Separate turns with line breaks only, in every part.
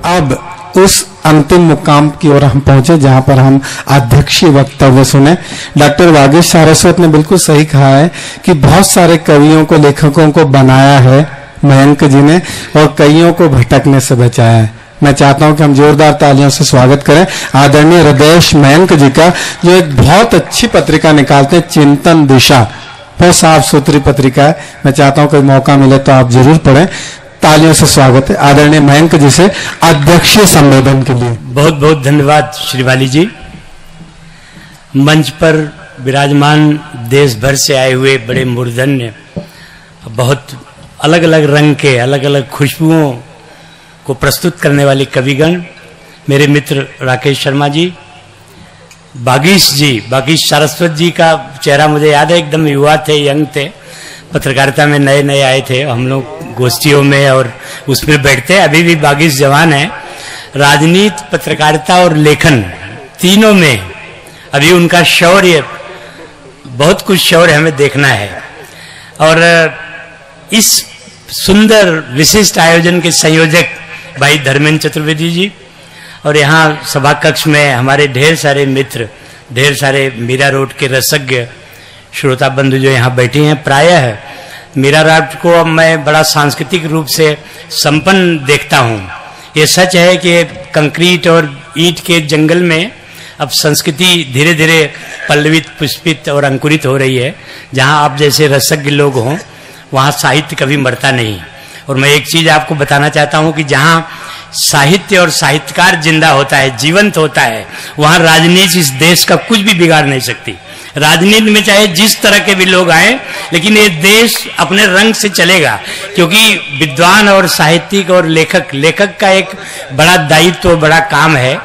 अब उस अंतिम मुकाम की ओर हम पहुंचे जहां पर हम अध्यक्षीय वक्तव्य सुने। डॉक्टर वागीश सारस्वत ने बिल्कुल सही कहा है कि बहुत सारे कवियों को, लेखकों को बनाया है मयंक जी ने, और कईयों को भटकने से बचाया है। मैं चाहता हूं कि हम जोरदार तालियों से स्वागत करें आदरणीय हृदयेश मयंक जी का, जो एक बहुत अच्छी पत्रिका निकालते हैं, चिंतन दिशा, बहुत साफ सुथरी पत्रिका है। मैं चाहता हूं कोई मौका मिले तो आप जरूर पढ़ें। तालियों से स्वागत है आदरणीय मयंक जी से अध्यक्षीय संबोधन के लिए।
बहुत बहुत धन्यवाद श्रीवाली जी। मंच पर विराजमान देश भर से आए हुए बड़े मूर्धन्य, बहुत अलग अलग रंग के, अलग अलग खुशबुओं को प्रस्तुत करने वाले कविगण, मेरे मित्र राकेश शर्मा जी, वागीश जी, वागीश सारस्वत जी का चेहरा मुझे याद है, एकदम युवा थे, यंग थे, पत्रकारिता में नए नए आए थे, हम लोग गोष्ठियों में और उसमें बैठते। अभी भी वागीश जवान है। राजनीति, पत्रकारिता और लेखन तीनों में अभी उनका शौर्य, बहुत कुछ शौर्य हमें देखना है। और इस सुंदर विशिष्ट आयोजन के संयोजक भाई धर्मेंद्र चतुर्वेदी जी, और यहाँ सभा कक्ष में हमारे ढेर सारे मित्र, ढेर सारे मीरा रोड के रसज्ञ श्रोता बंधु जो यहाँ बैठे हैं। प्रायः मीरा रोड को अब मैं बड़ा सांस्कृतिक रूप से संपन्न देखता हूँ। ये सच है कि कंक्रीट और ईंट के जंगल में अब संस्कृति धीरे धीरे पल्लवित, पुष्पित और अंकुरित हो रही है। जहाँ आप जैसे रसज्ञ लोग हों वहाँ साहित्य कभी मरता नहीं। और मैं एक चीज आपको बताना चाहता हूँ कि जहाँ साहित्य और साहित्यकार जिंदा होता है, जीवंत होता है, वहाँ राजनीति इस देश का कुछ भी बिगाड़ नहीं सकती। राजनीति में चाहे जिस तरह के भी लोग आए, लेकिन ये देश अपने रंग से चलेगा, क्योंकि विद्वान और साहित्यिक और लेखक का एक बड़ा दायित्व, बड़ा काम है,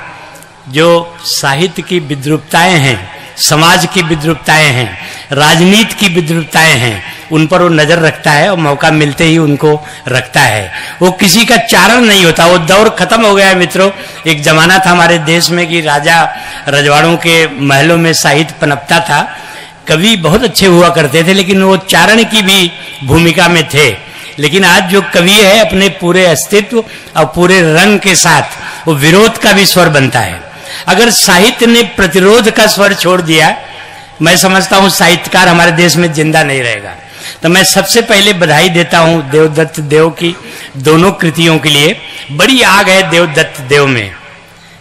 जो साहित्य की विद्रूपताएं हैं, समाज की विद्रूपताएं हैं, राजनीति की विद्रूपताएं हैं, उन पर वो नजर रखता है और मौका मिलते ही उनको रखता है। वो किसी का चारण नहीं होता। वो दौर खत्म हो गया है मित्रों। एक जमाना था हमारे देश में कि राजा रजवाड़ों के महलों में साहित्य पनपता था, कवि बहुत अच्छे हुआ करते थे, लेकिन वो चारण की भी भूमिका में थे। लेकिन आज जो कवि है अपने पूरे अस्तित्व और पूरे रंग के साथ वो विरोध का भी स्वर बनता है। अगर साहित्य ने प्रतिरोध का स्वर छोड़ दिया, मैं समझता हूं साहित्यकार हमारे देश में जिंदा नहीं रहेगा। तो मैं सबसे पहले बधाई देता हूं देवदत्त देव की दोनों कृतियों के लिए। बड़ी आग है देवदत्त देव में।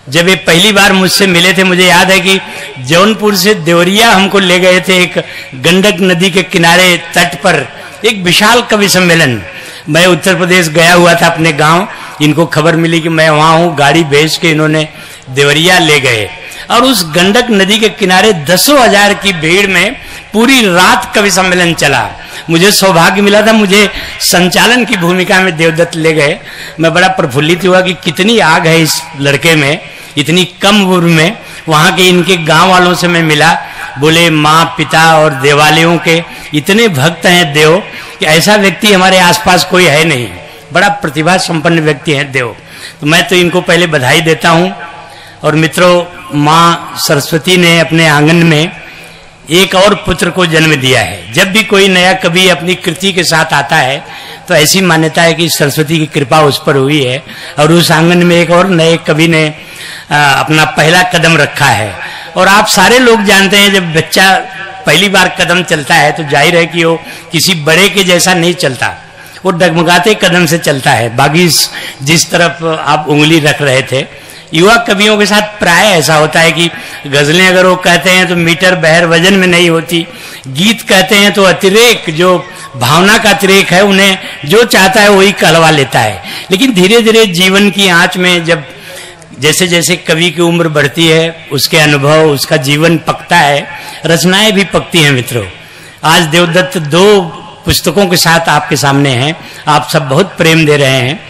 जब ये पहली बार मुझसे मिले थे, मुझे याद है कि जौनपुर से देवरिया हमको ले गए थे, एक गंडक नदी के किनारे तट पर एक विशाल कवि सम्मेलन। मैं उत्तर प्रदेश गया हुआ था अपने गांव, इनको खबर मिली कि मैं वहां हूं, गाड़ी भेज के इन्होंने देवरिया ले गए, और उस गंडक नदी के किनारे दसों हजार की भीड़ में पूरी रात कवि सम्मेलन चला। मुझे सौभाग्य मिला था, मुझे संचालन की भूमिका में देवदत्त ले गए। मैं बड़ा प्रफुल्लित हुआ कि कितनी आग है इस लड़के में, इतनी कम उम्र में। वहां के इनके गांव वालों से मैं मिला, बोले माँ पिता और देवालयों के इतने भक्त हैं देव कि ऐसा व्यक्ति हमारे आसपास कोई है नहीं। बड़ा प्रतिभा संपन्न व्यक्ति है देव। तो मैं तो इनको पहले बधाई देता हूँ। और मित्रों, माँ सरस्वती ने अपने आंगन में एक और पुत्र को जन्म दिया है। जब भी कोई नया कवि अपनी कृति के साथ आता है तो ऐसी मान्यता है कि सरस्वती की कृपा उस पर हुई है, और उस आंगन में एक और नए कवि ने अपना पहला कदम रखा है। और आप सारे लोग जानते हैं, जब बच्चा पहली बार कदम चलता है तो जाहिर है कि वो किसी बड़े के जैसा नहीं चलता, वो डगमगाते कदम से चलता है। वागीश जिस तरफ आप उंगली रख रहे थे, युवा कवियों के साथ प्राय ऐसा होता है कि गजलें अगर वो कहते हैं तो मीटर बहर वजन में नहीं होती, गीत कहते हैं तो अतिरेक, जो भावना का अतिरेक है, उन्हें जो चाहता है वही कहलवा लेता है। लेकिन धीरे धीरे जीवन की आंच में जब जैसे जैसे कवि की उम्र बढ़ती है, उसके अनुभव, उसका जीवन पकता है, रचनाएं भी पकती हैं। मित्रों, आज देवदत्त दो पुस्तकों के साथ आपके सामने हैं, आप सब बहुत प्रेम दे रहे हैं।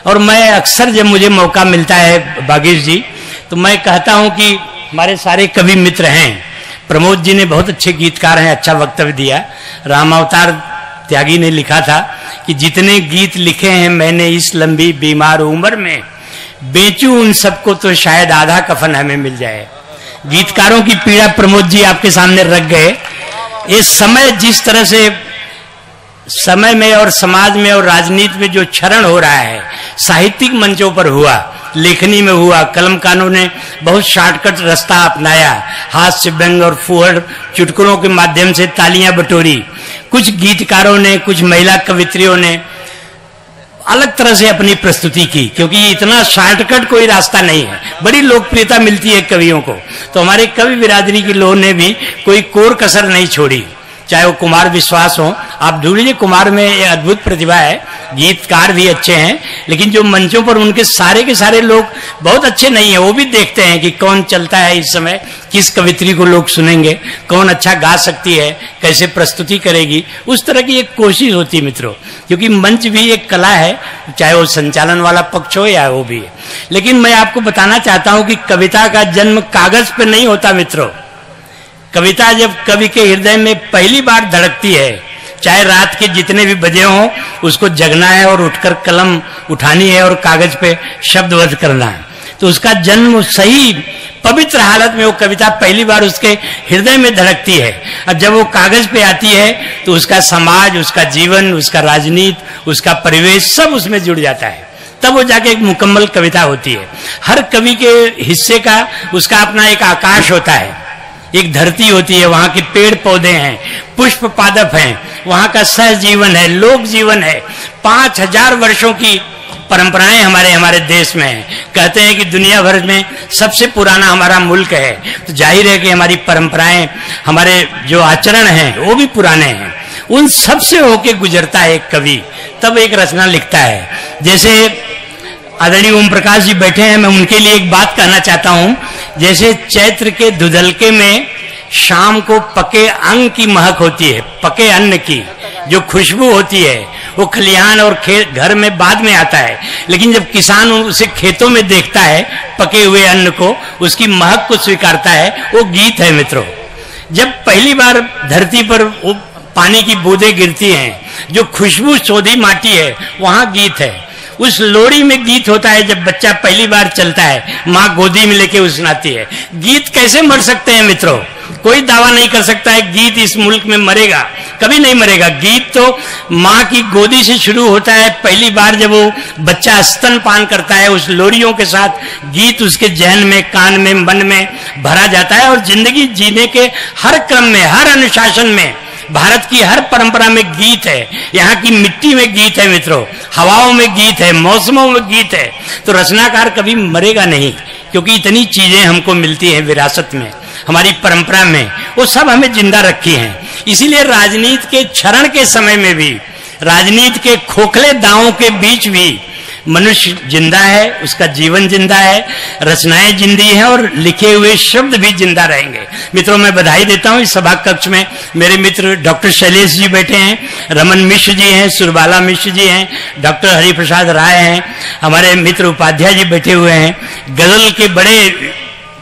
और मैं अक्सर जब मुझे मौका मिलता है वागीश जी, तो मैं कहता हूं कि हमारे सारे कवि मित्र हैं। प्रमोद जी ने बहुत अच्छे गीतकार हैं, अच्छा वक्तव्य दिया। रामावतार त्यागी ने लिखा था कि जितने गीत लिखे हैं मैंने इस लंबी बीमार उम्र में, बेचूं उन सबको तो शायद आधा कफन हमें मिल जाए। गीतकारों की पीड़ा प्रमोद जी आपके सामने रख गए। ये समय जिस तरह से समय में और समाज में और राजनीति में जो क्षरण हो रहा है, साहित्यिक मंचों पर हुआ, लेखनी में हुआ, कलमकारों ने बहुत शॉर्टकट रास्ता अपनाया, हास्य व्यंग और फुहड़ चुटकुलों के माध्यम से तालियां बटोरी। कुछ गीतकारों ने, कुछ महिला कवित्रियों ने अलग तरह से अपनी प्रस्तुति की, क्योंकि ये इतना शॉर्टकट कोई रास्ता नहीं है, बड़ी लोकप्रियता मिलती है कवियों को। तो हमारे कवि बिरादरी के लोगों ने भी कोई कोर कसर नहीं छोड़ी, चाहे वो कुमार विश्वास हो। आप ढूंढ लीजिए, कुमार में एक अद्भुत प्रतिभा है, गीतकार भी अच्छे हैं, लेकिन जो मंचों पर उनके सारे के सारे लोग बहुत अच्छे नहीं है। वो भी देखते हैं कि कौन चलता है इस समय, किस कवित्री को लोग सुनेंगे, कौन अच्छा गा सकती है, कैसे प्रस्तुति करेगी, उस तरह की एक कोशिश होती है मित्रों। क्योंकि मंच भी एक कला है, चाहे वो संचालन वाला पक्ष हो या वो भी है। लेकिन मैं आपको बताना चाहता हूं कि कविता का जन्म कागज पे नहीं होता मित्रों। कविता जब कवि के हृदय में पहली बार धड़कती है, चाहे रात के जितने भी बजे हों, उसको जगना है और उठकर कलम उठानी है और कागज पे शब्दबद्ध करना है। तो उसका जन्म सही पवित्र हालत में वो कविता पहली बार उसके हृदय में धड़कती है। अब जब वो कागज पे आती है तो उसका समाज, उसका जीवन, उसका राजनीति, उसका परिवेश सब उसमें जुड़ जाता है, तब वो जाके एक मुकम्मल कविता होती है। हर कवि के हिस्से का उसका अपना एक आकाश होता है, एक धरती होती है, वहां के पेड़ पौधे हैं, पुष्प पादप हैं, वहां का सहजीवन है, लोक जीवन है। 5000 वर्षों की परंपराएं हमारे देश में हैं। कहते हैं कि दुनिया भर में सबसे पुराना हमारा मुल्क है, तो जाहिर है कि हमारी परंपराएं, हमारे जो आचरण हैं वो भी पुराने हैं। उन सब से होके गुजरता है एक कवि, तब एक रचना लिखता है। जैसे आदरणीय ओम प्रकाश जी बैठे हैं, मैं उनके लिए एक बात कहना चाहता हूं। जैसे चैत्र के दुधलके में शाम को पके अंग की महक होती है, पके अन्न की जो खुशबू होती है, वो खलिहान और घर में बाद में आता है, लेकिन जब किसान उसे खेतों में देखता है पके हुए अन्न को, उसकी महक को स्वीकारता है, वो गीत है मित्रों। जब पहली बार धरती पर वो पानी की बूंदें गिरती हैं, जो खुशबू चौधी माटी है, वहां गीत है। उस लोरी में गीत होता है जब बच्चा पहली बार चलता है, माँ गोदी में लेके सुनाती है। गीत कैसे मर सकते हैं मित्रों? कोई दावा नहीं कर सकता है गीत इस मुल्क में मरेगा, कभी नहीं मरेगा। गीत तो माँ की गोदी से शुरू होता है। पहली बार जब वो बच्चा स्तनपान करता है, उस लोरियों के साथ गीत उसके जहन में, कान में, मन में भरा जाता है। और जिंदगी जीने के हर क्रम में, हर अनुशासन में, भारत की हर परंपरा में गीत है। यहाँ की मिट्टी में गीत है मित्रों, हवाओं में गीत है, मौसमों में गीत है। तो रचनाकार कभी मरेगा नहीं, क्योंकि इतनी चीजें हमको मिलती हैं विरासत में, हमारी परंपरा में, वो सब हमें जिंदा रखी हैं। इसीलिए राजनीति के क्षरण के समय में भी, राजनीति के खोखले दांवों के बीच भी मनुष्य जिंदा है, उसका जीवन जिंदा है, रचनाएं जिंदी हैं और लिखे हुए शब्द भी जिंदा रहेंगे। मित्रों, मैं बधाई देता हूं। इस सभा कक्ष में मेरे मित्र डॉक्टर शैलेश जी बैठे हैं, रमन मिश्र जी हैं, सुरबाला मिश्र जी हैं, डॉक्टर हरिप्रसाद राय हैं, हमारे मित्र उपाध्याय जी बैठे हुए हैं, गजल के बड़े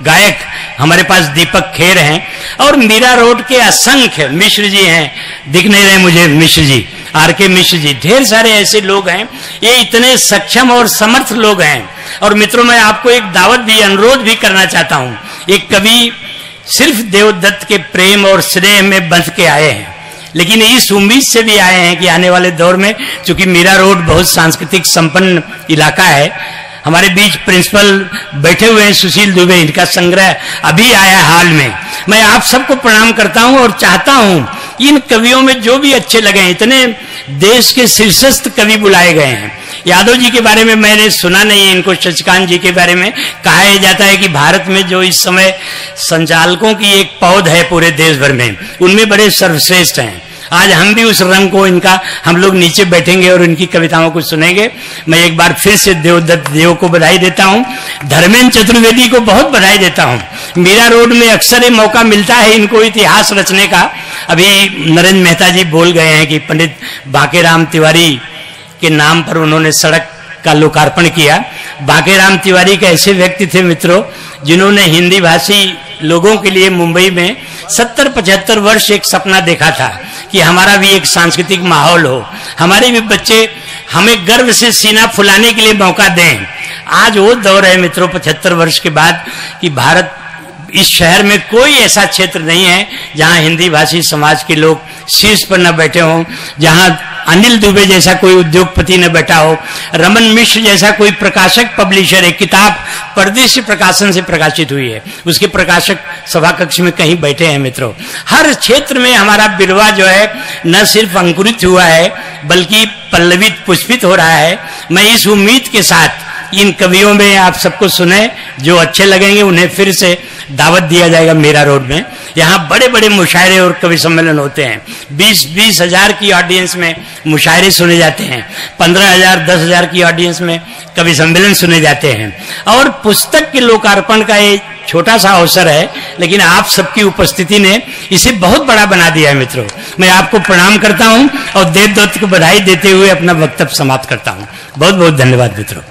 गायक हमारे पास दीपक खेर हैं, और मीरा रोड के असंख्य मिश्र जी हैं, दिख नहीं रहे मुझे मिश्र जी, आर के मिश्र जी, ढेर सारे ऐसे लोग हैं। ये इतने सक्षम और समर्थ लोग हैं। और मित्रों, मैं आपको एक दावत भी, अनुरोध भी करना चाहता हूं। एक कवि सिर्फ देवदत्त के प्रेम और स्नेह में बंध के आए हैं, लेकिन इस उम्मीद से भी आए हैं कि आने वाले दौर में, चूंकि मीरा रोड बहुत सांस्कृतिक संपन्न इलाका है, हमारे बीच प्रिंसिपल बैठे हुए हैं सुशील दुबे, इनका संग्रह अभी आया हाल में। मैं आप सबको प्रणाम करता हूं और चाहता हूं इन कवियों में जो भी अच्छे लगे, इतने देश के शीर्षस्थ कवि बुलाए गए हैं। यादव जी के बारे में मैंने सुना नहीं है, इनको शशिकांत जी के बारे में कहा जाता है कि भारत में जो इस समय संचालकों की एक पौध है पूरे देश भर में, उनमें बड़े सर्वश्रेष्ठ हैं। आज हम भी उस रंग को, इनका, हम लोग नीचे बैठेंगे और इनकी कविताओं को सुनेंगे। मैं एक बार फिर से देवदत्त देव को बधाई देता हूं, धर्मेंद्र चतुर्वेदी को बहुत बधाई देता हूं। मीरा रोड में अक्सर ये मौका मिलता है इनको इतिहास रचने का। अभी नरेंद्र मेहता जी बोल गए हैं कि पंडित बांकेराम तिवारी के नाम पर उन्होंने सड़क का लोकार्पण किया। बांकेराम तिवारी के ऐसे व्यक्ति थे मित्रों, जिन्होंने हिंदी भाषी लोगों के लिए मुंबई में 70-75 वर्ष एक सपना देखा था कि हमारा भी एक सांस्कृतिक माहौल हो, हमारे भी बच्चे हमें गर्व से सीना फुलाने के लिए मौका दें। आज वो दौर है मित्रों, 75 वर्ष के बाद, कि भारत, इस शहर में कोई ऐसा क्षेत्र नहीं है जहां हिंदी भाषी समाज के लोग शीर्ष पर न बैठे हों, जहां अनिल दुबे जैसा कोई उद्योगपति न बैठा हो, रमन मिश्र जैसा कोई प्रकाशक पब्लिशर है, किताब परदेशी प्रकाशन से प्रकाशित हुई है, उसके प्रकाशक सभा कक्ष में कहीं बैठे हैं मित्रों। हर क्षेत्र में हमारा बिरवा जो है न सिर्फ अंकुरित हुआ है बल्कि पल्लवित पुष्पित हो रहा है। मैं इस उम्मीद के साथ इन कवियों में आप सबको सुने, जो अच्छे लगेंगे उन्हें फिर से दावत दिया जाएगा मेरा रोड में। यहाँ बड़े बड़े मुशायरे और कवि सम्मेलन होते हैं, 20-20 हजार की ऑडियंस में मुशायरे सुने जाते हैं, 15,000 10,000 की ऑडियंस में कवि सम्मेलन सुने जाते हैं। और पुस्तक के लोकार्पण का ये छोटा सा अवसर है, लेकिन आप सबकी उपस्थिति ने इसे बहुत बड़ा बना दिया है मित्रों। मैं आपको प्रणाम करता हूं और देवदत्त को बधाई देते हुए अपना वक्तव्य समाप्त करता हूं। बहुत बहुत धन्यवाद मित्रों।